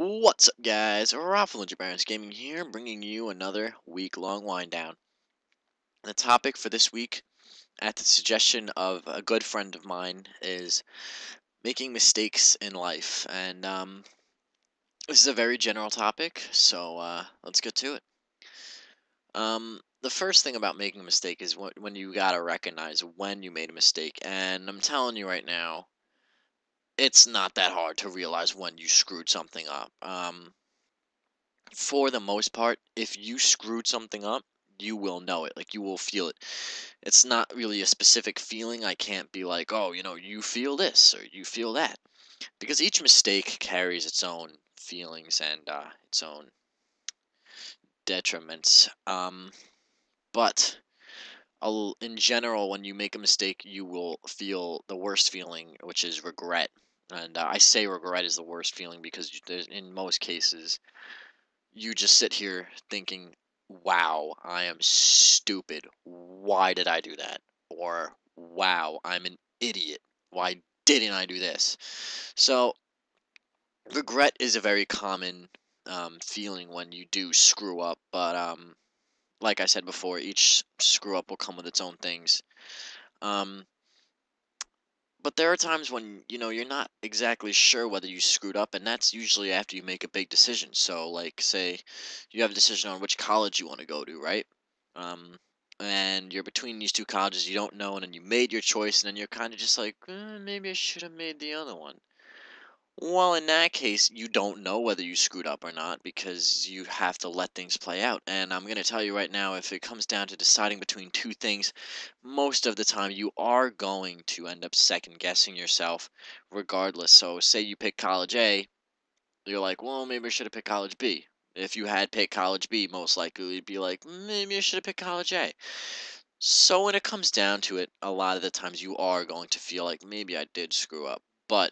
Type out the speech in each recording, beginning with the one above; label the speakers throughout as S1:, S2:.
S1: What's up, guys? Ralph from LegitBrowniesGaming here, bringing you another week-long wind down. The topic for this week, at the suggestion of a good friend of mine, is making mistakes in life. And this is a very general topic, so let's get to it. The first thing about making a mistake is when you gotta recognize when you made a mistake. And I'm telling you right now, it's not that hard to realize when you screwed something up. For the most part, if you screwed something up, you will know it. Like, you will feel it. It's not really a specific feeling. I can't be like, oh, you feel this or you feel that. Because each mistake carries its own feelings and its own detriments. But in general, when you make a mistake, you will feel the worst feeling, which is regret. And I say regret is the worst feeling because in most cases, you just sit here thinking, wow, I am stupid. Why did I do that? Or, wow, I'm an idiot. Why didn't I do this? So, regret is a very common feeling when you do screw up. But, like I said before, each screw up will come with its own things. Um, But there are times when, you're not exactly sure whether you screwed up, and that's usually after you make a big decision. So, like, say you have a decision on which college you want to go to, right? Um, and you're between these two colleges you don't know, and then you made your choice, and then you're kind of just like, maybe I should have made the other one. Well, in that case, you don't know whether you screwed up or not because you have to let things play out. And I'm going to tell you right now, if it comes down to deciding between two things, most of the time you are going to end up second guessing yourself regardless. So, say you pick college A, you're like, well, maybe I should have picked college B. If you had picked college B, most likely you'd be like, maybe I should have picked college A. So, when it comes down to it, a lot of the times you are going to feel like maybe I did screw up. But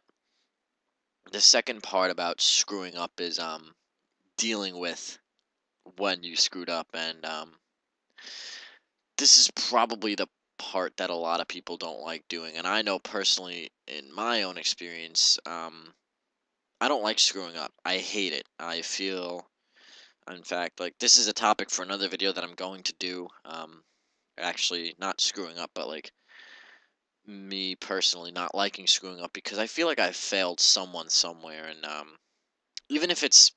S1: the second part about screwing up is dealing with when you screwed up, and this is probably the part that a lot of people don't like doing. And I know personally in my own experience, I don't like screwing up. I hate it. I feel, in fact, like this is a topic for another video that I'm going to do. Actually not screwing up, but like me personally not liking screwing up because I feel like I failed someone somewhere. And even if it's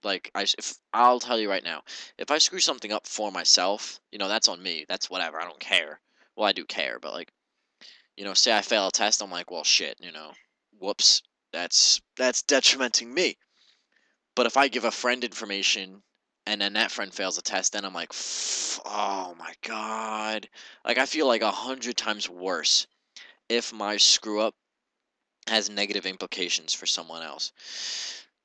S1: like, if I'll tell you right now, if I screw something up for myself, that's on me. That's whatever. I don't care. Well, I do care, but like, say I fail a test, I'm like, well, shit, whoops, that's detrimenting me. But if I give a friend information and then that friend fails a test, then I'm like, oh my god, like I feel like 100 times worse if my screw up has negative implications for someone else.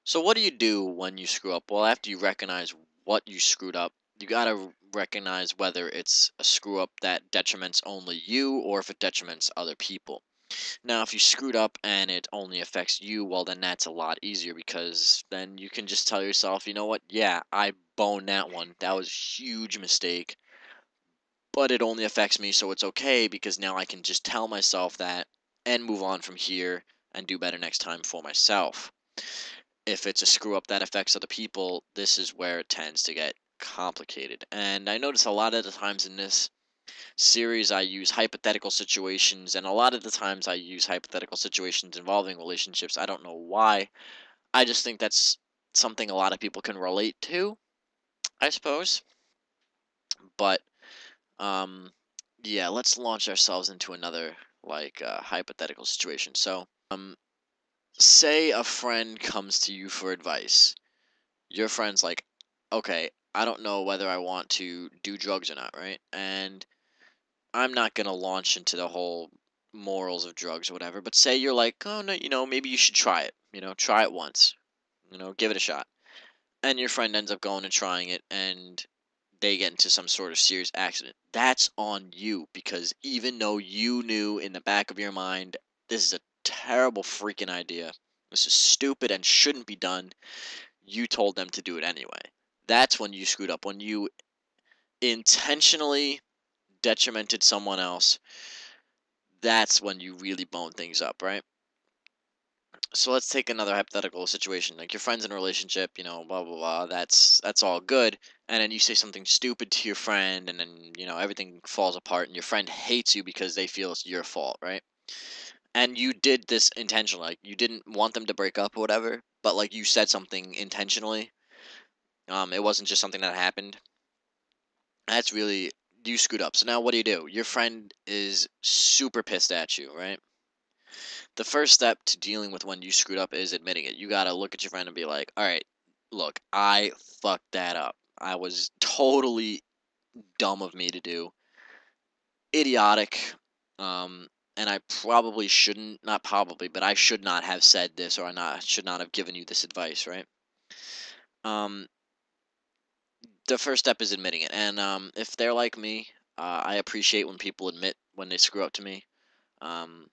S1: So what do you do when you screw up? Well, after you recognize what you screwed up, you gotta recognize whether it's a screw up that detriments only you or if it detriments other people. Now, if you screwed up and it only affects you, well, then that's a lot easier because then you can just tell yourself, you know what? Yeah, I boned that one. That was a huge mistake, but it only affects me, so it's okay because now I can just tell myself that and move on from here and do better next time for myself. If it's a screw up that affects other people, this is where it tends to get complicated. And I notice a lot of the times in this series I use hypothetical situations, and a lot of the times I use hypothetical situations involving relationships. I don't know why. I just think that's something a lot of people can relate to, I suppose. But yeah, let's launch ourselves into another like hypothetical situation. So, say a friend comes to you for advice. Your friend's like, okay, I don't know whether I want to do drugs or not, right? And I'm not gonna launch into the whole morals of drugs or whatever, but say you're like, oh no, maybe you should try it. Try it once. Give it a shot. And your friend ends up going and trying it, and they get into some sort of serious accident. That's on you because even though you knew in the back of your mind this is a terrible freaking idea, this is stupid and shouldn't be done, you told them to do it anyway. That's when you screwed up. When you intentionally detrimented someone else, that's when you really bone things up, right? So let's take another hypothetical situation. Like your friend's in a relationship, you know, blah blah blah. That's all good. And then you say something stupid to your friend, and then everything falls apart, and your friend hates you because they feel it's your fault, right? And you did this intentionally. Like you didn't want them to break up or whatever, but like you said something intentionally. It wasn't just something that happened. That's really you screwed up. So now what do? Your friend is super pissed at you, right? The first step to dealing with when you screwed up is admitting it. You gotta look at your friend and be like, all right, look, I fucked that up. I was totally dumb of me to do. Idiotic. Um, and I probably shouldn't, not probably, but I should not have said this, or should not have given you this advice, right? Um, the first step is admitting it. And if they're like me, I appreciate when people admit when they screw up to me. Um,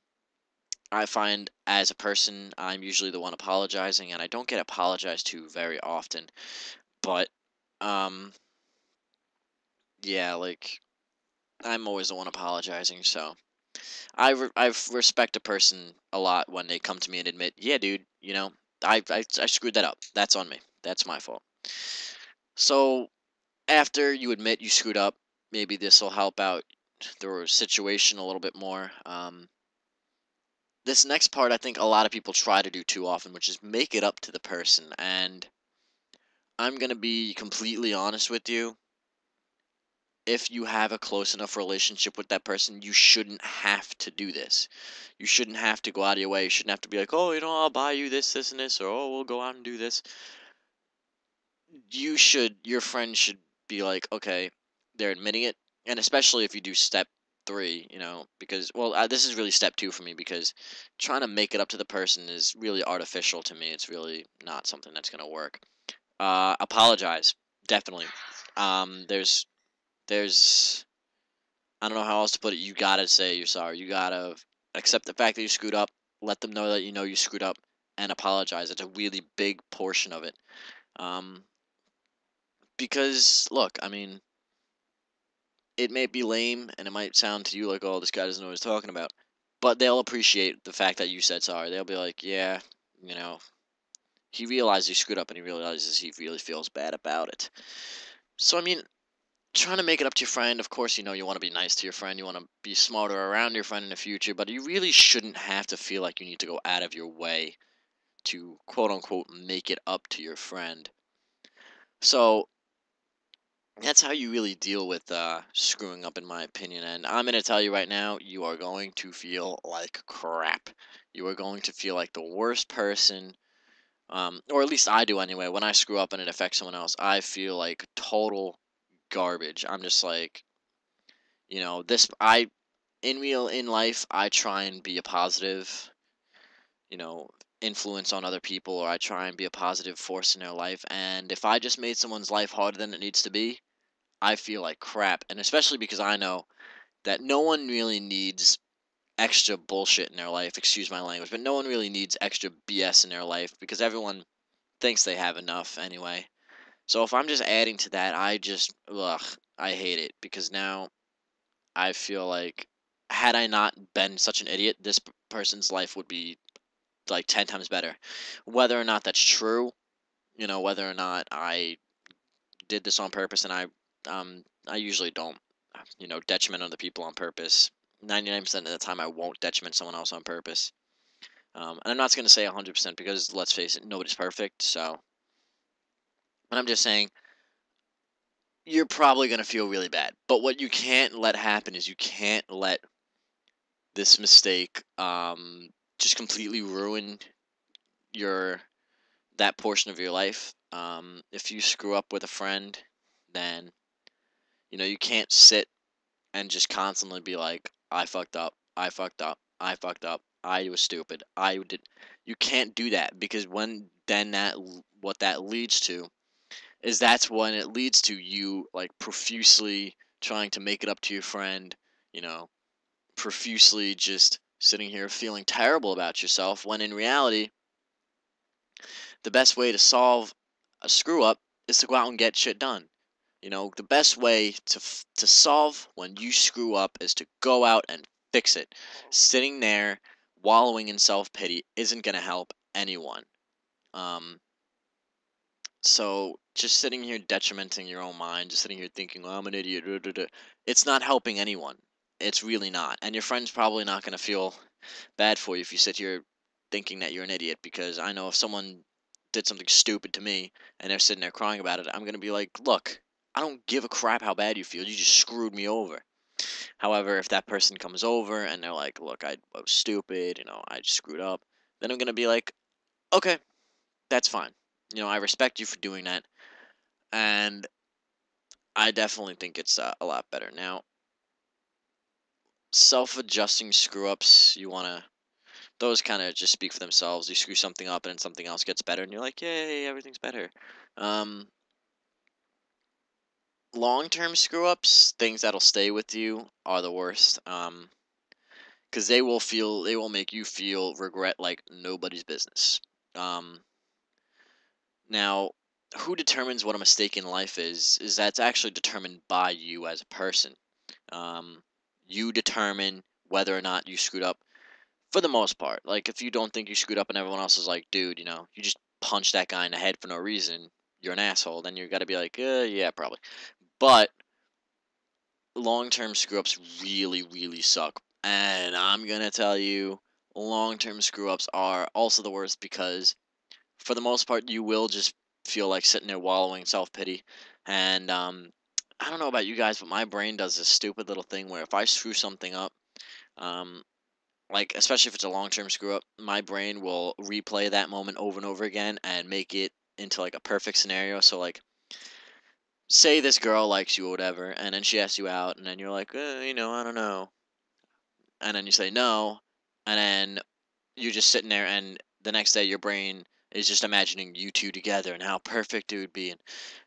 S1: I find as a person, I'm usually the one apologizing, and I don't get apologized to very often. But, um, yeah, like I'm always the one apologizing. So I respect a person a lot when they come to me and admit, yeah, dude, I screwed that up. That's on me. That's my fault. So after you admit you screwed up, maybe this will help out the situation a little bit more. This next part, I think a lot of people try to do too often, which is make it up to the person. And I'm going to be completely honest with you. If you have a close enough relationship with that person, you shouldn't have to do this. You shouldn't have to go out of your way. You shouldn't have to be like, oh, I'll buy you this, this, and this, or oh, we'll go out and do this. Your friend should be like, okay, they're admitting it. And especially if you do step three, because, well, this is really step two for me because trying to make it up to the person is really artificial to me. It's really not something that's going to work. Apologize. Definitely. There's I don't know how else to put it. You gotta say you're sorry. You gotta accept the fact that you screwed up. Let them know that you know you screwed up, and apologize. It's a really big portion of it. Um, because look, I mean, it may be lame, and it might sound to you like, oh, this guy doesn't know what he's talking about. But they'll appreciate the fact that you said sorry. They'll be like, yeah, you know, he realized he screwed up, and he realizes he really feels bad about it. So I mean, trying to make it up to your friend. Of course, you want to be nice to your friend. You want to be smarter around your friend in the future, but you really shouldn't have to feel like you need to go out of your way to quote unquote make it up to your friend. So that's how you really deal with screwing up, in my opinion. And I'm going to tell you right now, you are going to feel like crap. You are going to feel like the worst person. Or at least I do anyway. When I screw up and it affects someone else, I feel like total garbage. I'm just like, this in life I try and be a positive, you know influence on other people, or I try and be a positive force in their life, and if I just made someone's life harder than it needs to be, I feel like crap. And especially because I know that no one really needs extra bullshit in their life, excuse my language, but no one really needs extra BS in their life because everyone thinks they have enough anyway. So if I'm just adding to that, I hate it, because now I feel like, had I not been such an idiot, this person's life would be like 10 times better. Whether or not that's true, whether or not I did this on purpose, and I usually don't, detriment other people on purpose. 99% of the time, I won't detriment someone else on purpose. And I'm not going to say 100% because, let's face it, nobody's perfect. So, but I'm just saying, you're probably going to feel really bad. But what you can't let happen is you can't let this mistake just completely ruin your that portion of your life. If you screw up with a friend, then you can't sit and just constantly be like, I fucked up, I fucked up, I fucked up, I was stupid, I did. You can't do that, because what that leads to is that's when it leads to you like profusely trying to make it up to your friend, you know, profusely just sitting here feeling terrible about yourself, when in reality the best way to solve a screw up is to go out and get shit done. The best way to solve when you screw up is to go out and fix it. Sitting there wallowing in self-pity isn't going to help, anyone. So just sitting here detrimenting your own mind, just sitting here thinking, "Oh, I'm an idiot," it's not helping anyone. It's really not. And your friend's probably not going to feel bad for you if you sit here thinking that you're an idiot, because I know if someone did something stupid to me and they're sitting there crying about it, I'm going to be like, "Look, I don't give a crap how bad you feel. You just screwed me over." However, if that person comes over and they're like, "Look, I was stupid, I just screwed up," then I'm going to be like, "Okay, that's fine. I respect you for doing that." And I definitely think it's a lot better. Now, self-adjusting screw-ups, those kind of just speak for themselves. You screw something up and then something else gets better, and you're like, yay, everything's better. Um, Long-term screw-ups, things that'll stay with you, are the worst. Because they will make you feel regret like nobody's business. Um, Now, who determines what a mistake in life is that's actually determined by you as a person. Um, you determine whether or not you screwed up for the most part. Like, if you don't think you screwed up and everyone else is like, dude, you just punched that guy in the head for no reason, you're an asshole, then you got to be like, yeah, probably. But long term screw ups really, really suck. And I'm going to tell you, long term screw ups are also the worst because, for the most part, you will just feel like sitting there wallowing self pity. And I don't know about you guys, but my brain does this stupid little thing where if I screw something up, um, like especially if it's a long term screw up, my brain will replay that moment over and over again and make it into like a perfect scenario. So like, say this girl likes you or whatever, and then she asks you out, and then you're like, I don't know, and then you say no, and then you're just sitting there, and the next day your brain is just imagining you two together and how perfect it would be, and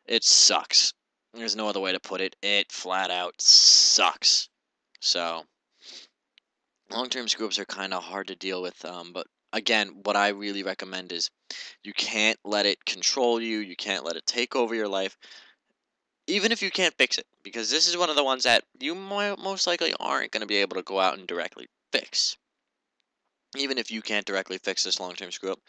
S1: it sucks. There's no other way to put it. It flat out sucks. So long-term screw ups are kind of hard to deal with. But again, what I really recommend is you can't let it control you. You can't let it take over your life, even if you can't fix it, because this is one of the ones that you most likely aren't going to be able to go out and directly fix. Even if you can't directly fix this long-term screw up,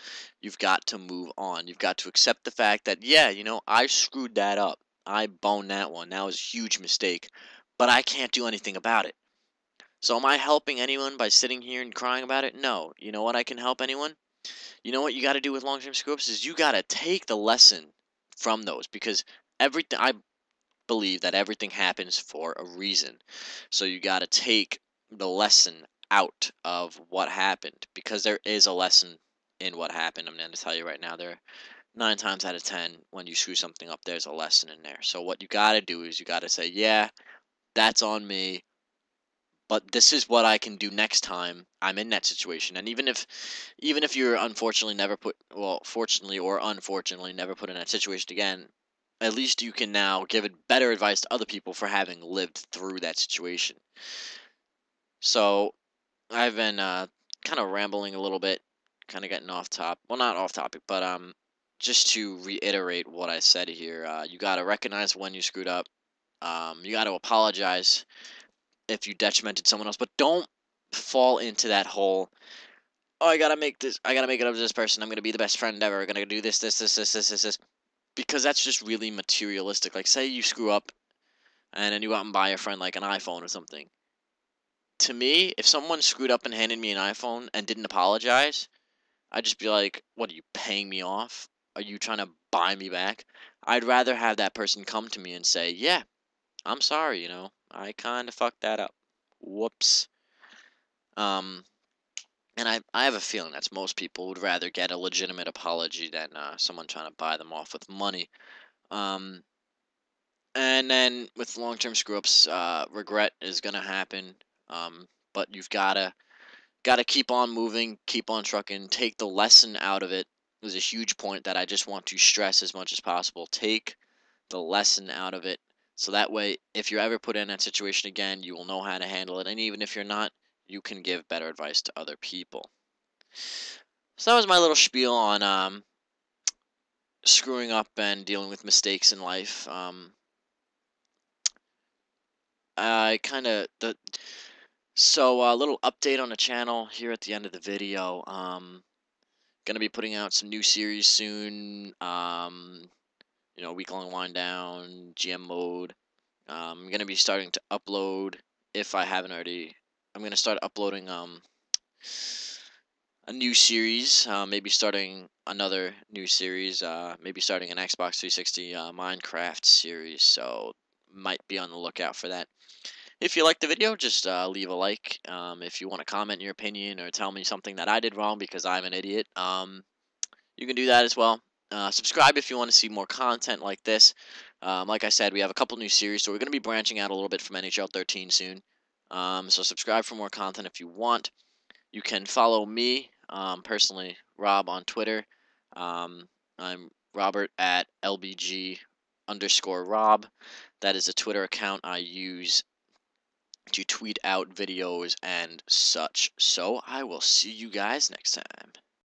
S1: you've got to move on. You've got to accept the fact that, yeah, I screwed that up. I boned that one. That was a huge mistake, but I can't do anything about it. So am I helping anyone by sitting here and crying about it? No. You know what I can help anyone? You know what you got to do with long-term screw ups is you got to take the lesson from those, because everything I believe that everything happens for a reason. So you got to take the lesson out of what happened, because there is a lesson in what happened. I'm going to tell you right now, there 9 times out of 10 when you screw something up, there's a lesson in there. So what you got to do is you got to say, yeah, that's on me, but this is what I can do next time I'm in that situation. And even if you're unfortunately never put, well, fortunately or unfortunately never put in that situation again, at least you can now give it better advice to other people for having lived through that situation. So I've been kind of rambling a little bit, kind of getting off top. Well, not off topic, but just to reiterate what I said here, you got to recognize when you screwed up. You got to apologize if you detrimented someone else, but don't fall into that whole, oh, I gotta make it up to this person, I'm gonna be the best friend ever, I'm gonna do this, because that's just really materialistic. Like, say you screw up and then you go out and buy your friend like an iPhone or something. To me, if someone screwed up and handed me an iPhone and didn't apologize, I'd just be like, what, are you paying me off? Are you trying to buy me back? I'd rather have that person come to me and say, yeah, I'm sorry, I kind of fucked that up. Whoops. Um, and I have a feeling that's most people would rather get a legitimate apology than someone trying to buy them off with money. Um, and then with long-term screw-ups, regret is gonna happen. But you've gotta keep on moving, keep on trucking, take the lesson out of it. Is a huge point that I just want to stress as much as possible. Take the lesson out of it, so that way, if you're ever put in that situation again, you will know how to handle it. And even if you're not, you can give better advice to other people. So that was my little spiel on screwing up and dealing with mistakes in life. I kind of the So a little update on the channel here at the end of the video. Gonna be putting out some new series soon. Week-long wind down, GM mode. I'm gonna be starting to upload, if I haven't already. I'm gonna start uploading a new series. Maybe starting another new series. Maybe starting an Xbox 360 Minecraft series. So might be on the lookout for that. If you liked the video, just leave a like. If you want to comment your opinion or tell me something that I did wrong because I'm an idiot, you can do that as well. Subscribe if you want to see more content like this. Like I said, we have a couple new series, so we're going to be branching out a little bit from NHL 13 soon. So subscribe for more content if you want. You can follow me, personally, Rob, on Twitter. I'm Robert at LBG_Rob. That is a Twitter account I use to tweet out videos and such. So I will see you guys next time.